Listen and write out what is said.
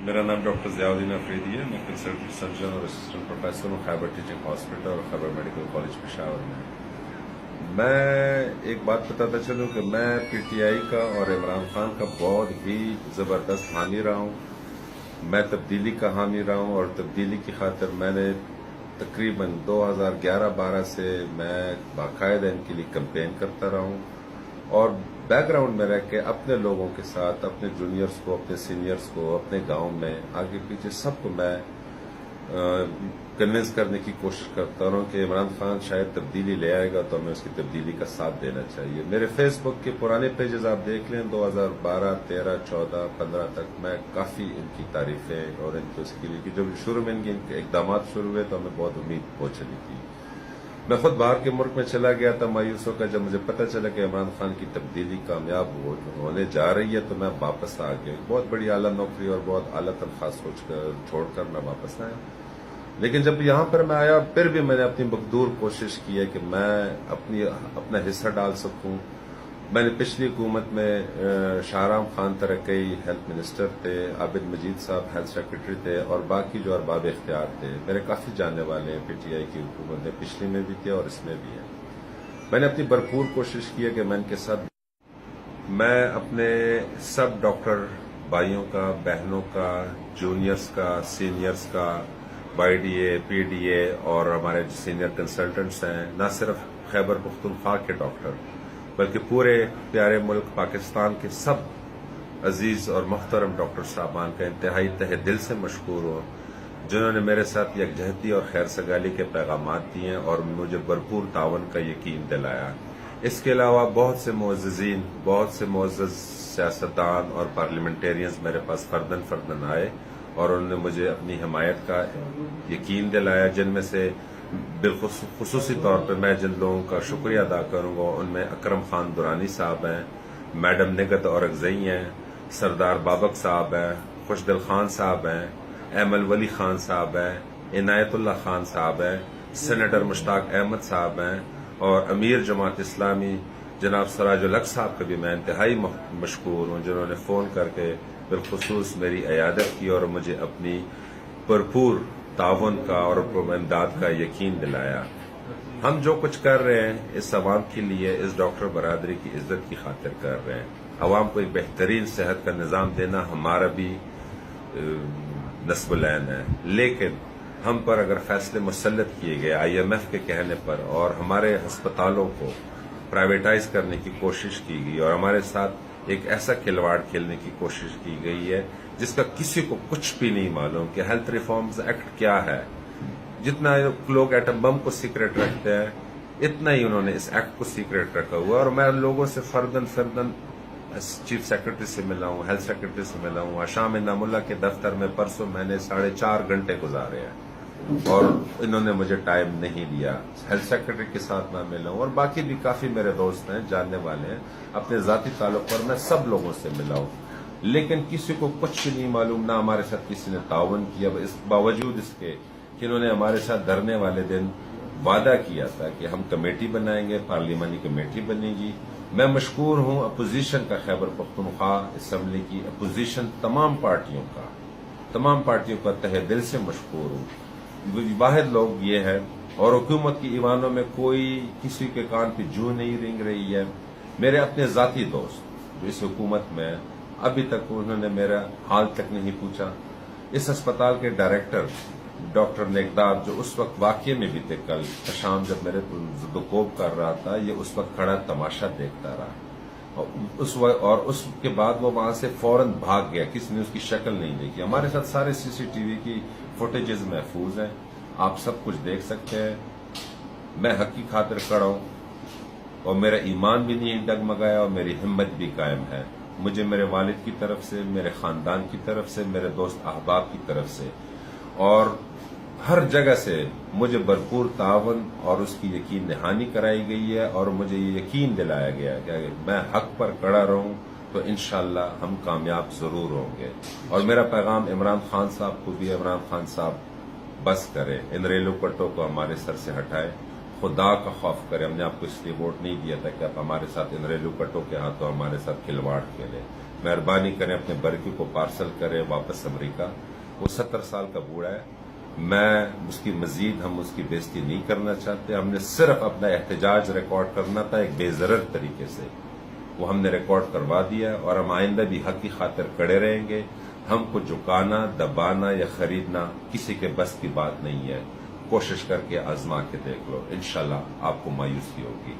میرا نام ڈاکٹر ضیاءالدین افریدی ہے. میں کنسلٹنٹ سرجن اور اسسٹنٹ پروفیسر ہوں خیبر ٹیچنگ ہاسپٹل اور خیبر میڈیکل کالج پشاور میں. میں ایک بات بتاتا چلوں کہ میں پی ٹی آئی کا اور عمران خان کا بہت ہی زبردست حامی رہا ہوں. میں تبدیلی کا حامی رہا ہوں اور تبدیلی کی خاطر میں نے تقریباً 2011-12 سے میں باقاعدہ ان کے لیے کمپین کرتا رہا ہوں اور بیک گراؤنڈ میں رہ کے اپنے لوگوں کے ساتھ اپنے جونیئرز کو اپنے سینئرز کو اپنے گاؤں میں آگے پیچھے سب کو میں کنونس کرنے کی کوشش کرتا رہا ہوں کہ عمران خان شاید تبدیلی لے آئے گا تو ہمیں اس کی تبدیلی کا ساتھ دینا چاہیے. میرے فیس بک کے پرانے پیجز آپ دیکھ لیں 2012, 13, 14, 15 تک میں کافی ان کی تعریفیں اور ان کی اس کے لیے کہ جب شروع میں ان کے اقدامات شروع ہوئے تو ہمیں بہت امید ہو چلی تھی. میں خود باہر کے ملک میں چلا گیا تھا مایوس ہو کر. جب مجھے پتہ چلا کہ عمران خان کی تبدیلی کامیاب ہونے جا رہی ہے تو میں واپس آ گیا. بہت بڑی اعلیٰ نوکری اور بہت اعلیٰ تنخواہ چھوڑ کر میں واپس آیا. لیکن جب یہاں پر میں آیا پھر بھی میں نے اپنی مقدور کوشش کی ہے کہ میں اپنا حصہ ڈال سکوں. میں نے پچھلی حکومت میں شاہرام خان ترکی ہیلتھ منسٹر تھے, عابد مجید صاحب ہیلتھ سیکرٹری تھے اور باقی جو ارباب اختیار تھے میرے کافی جاننے والے ہیں. پی ٹی آئی کی حکومت میں پچھلی میں بھی تھے اور اس میں بھی ہے. میں نے اپنی بھرپور کوشش کی ہے کہ میں ان کے ساتھ میں اپنے سب ڈاکٹر بھائیوں کا, بہنوں کا, جونیئرز کا, سینئرز کا, by D A, P D A اور ہمارے سینئر کنسلٹنٹس ہیں, نہ صرف خیبر پختونخوا کے ڈاکٹر بلکہ پورے پیارے ملک پاکستان کے سب عزیز اور محترم ڈاکٹر صاحبان کا انتہائی تہ دل سے مشکور ہوں جنہوں نے میرے ساتھ یکجہتی اور خیر سگالی کے پیغامات دیے اور مجھے بھرپور تعاون کا یقین دلایا. اس کے علاوہ بہت سے معززین, بہت سے معزز سیاستدان اور پارلیمنٹیرینز میرے پاس فردن آئے اور انہوں نے مجھے اپنی حمایت کا یقین دلایا, جن میں سے بالخصوصی طور پہ میں جن لوگوں کا شکریہ ادا کروں گا ان میں اکرم خان درانی صاحب ہیں, میڈم نگت اورگزئی ہیں, سردار بابک صاحب ہیں, خوشدل خان صاحب ہیں, ایمل ولی خان صاحب ہیں, عنایت اللہ خان صاحب ہیں, سینیٹر مشتاق احمد صاحب ہیں اور امیر جماعت اسلامی جناب سراج الحق صاحب کا بھی میں انتہائی مشکور ہوں جنہوں نے فون کر کے بالخصوص میری عیادت کی اور مجھے اپنی بھرپور تعاون کا اور امداد کا یقین دلایا. ہم جو کچھ کر رہے ہیں اس عوام کے لیے, اس ڈاکٹر برادری کی عزت کی خاطر کر رہے ہیں. عوام کو ایک بہترین صحت کا نظام دینا ہمارا بھی نصب العین ہے, لیکن ہم پر اگر فیصلے مسلط کیے گئے IMF کے کہنے پر اور ہمارے ہسپتالوں کو پرائیویٹائز کرنے کی کوشش کی گئی اور ہمارے ساتھ ایک ایسا کھلواڑ کھیلنے کی کوشش کی گئی ہے جس کا کسی کو کچھ بھی نہیں معلوم کہ ہیلتھ ریفارمز ایکٹ کیا ہے. جتنا لوگ ایٹم بم کو سیکرٹ رکھتے ہیں اتنا ہی انہوں نے اس ایکٹ کو سیکرٹ رکھا ہوا ہے. اور میں لوگوں سے فردن چیف سیکرٹری سے ملا ہوں, ہیلتھ سیکرٹری سے ملا ہوں. شام انعام اللہ کے دفتر میں پرسوں میں نے 4.5 گھنٹے گزارے ہیں اور انہوں نے مجھے ٹائم نہیں دیا. ہیلتھ سیکرٹری کے ساتھ میں ملا ہوں اور باقی بھی کافی میرے دوست ہیں, جاننے والے ہیں. اپنے ذاتی تعلق پر میں سب لوگوں سے ملا ہوں, لیکن کسی کو کچھ نہیں معلوم, نہ ہمارے ساتھ کسی نے تعاون کیا. باوجود اس کے کہ انہوں نے ہمارے ساتھ دھرنے والے دن وعدہ کیا تھا کہ ہم کمیٹی بنائیں گے, پارلیمانی کمیٹی بنے گی. میں مشکور ہوں اپوزیشن کا, خیبر پختونخوا اسمبلی کی اپوزیشن تمام پارٹیوں کا تہ دل سے مشکور ہوں. واحد لوگ یہ ہے اور حکومت کی ایوانوں میں کوئی کسی کے کان پہ جو نہیں رنگ رہی ہے. میرے اپنے ذاتی دوست جو اس حکومت میں ابھی تک انہوں نے میرا حال تک نہیں پوچھا. اس اسپتال کے ڈائریکٹر ڈاکٹر نگداب جو اس وقت واقعے میں بھی تھے, کل شام جب میرے زدوکوب کر رہا تھا, یہ اس وقت کھڑا تماشا دیکھتا رہا اور اس کے بعد وہ وہاں سے فوراً بھاگ گیا. کسی نے اس کی شکل نہیں دیکھی. ہمارے ساتھ سارے CCTV کی فوٹیجز محفوظ ہیں, آپ سب کچھ دیکھ سکتے ہیں. میں حق کی خاطر کھڑا ہوں اور میرا ایمان بھی نہیں ڈگمگایا اور میری ہمت بھی قائم ہے. مجھے میرے والد کی طرف سے, میرے خاندان کی طرف سے, میرے دوست احباب کی طرف سے اور ہر جگہ سے مجھے بھرپور تعاون اور اس کی یقین دہانی کرائی گئی ہے اور مجھے یہ یقین دلایا گیا ہے کہ میں حق پر کھڑا رہوں تو انشاءاللہ ہم کامیاب ضرور ہوں گے. اور میرا پیغام عمران خان صاحب کو بھی, عمران خان صاحب بس کرے, ان ریلو پٹوں کو ہمارے سر سے ہٹائے, خدا کا خوف کرے. ہم نے آپ کو اس لیے ووٹ نہیں دیا تھا کہ آپ ہمارے ساتھ ان ریلو پٹوں کے ہاتھوں ہمارے ساتھ کھلواڑ کھیلے. مہربانی کریں اپنے برقی کو پارسل کریں واپس امریکہ. وہ 70 سال کا بوڑھا ہے. ہم اس کی بےزتی نہیں کرنا چاہتے. ہم نے صرف اپنا احتجاج ریکارڈ کرنا تھا ایک بے ضرر طریقے سے. وہ ہم نے ریکارڈ کروا دیا اور ہم آئندہ بھی حق کی خاطر کڑے رہیں گے. ہم کو جھکانا، دبانا یا خریدنا کسی کے بس کی بات نہیں ہے. کوشش کر کے آزما کے دیکھ لو، انشاءاللہ آپ کو مایوسی ہوگی.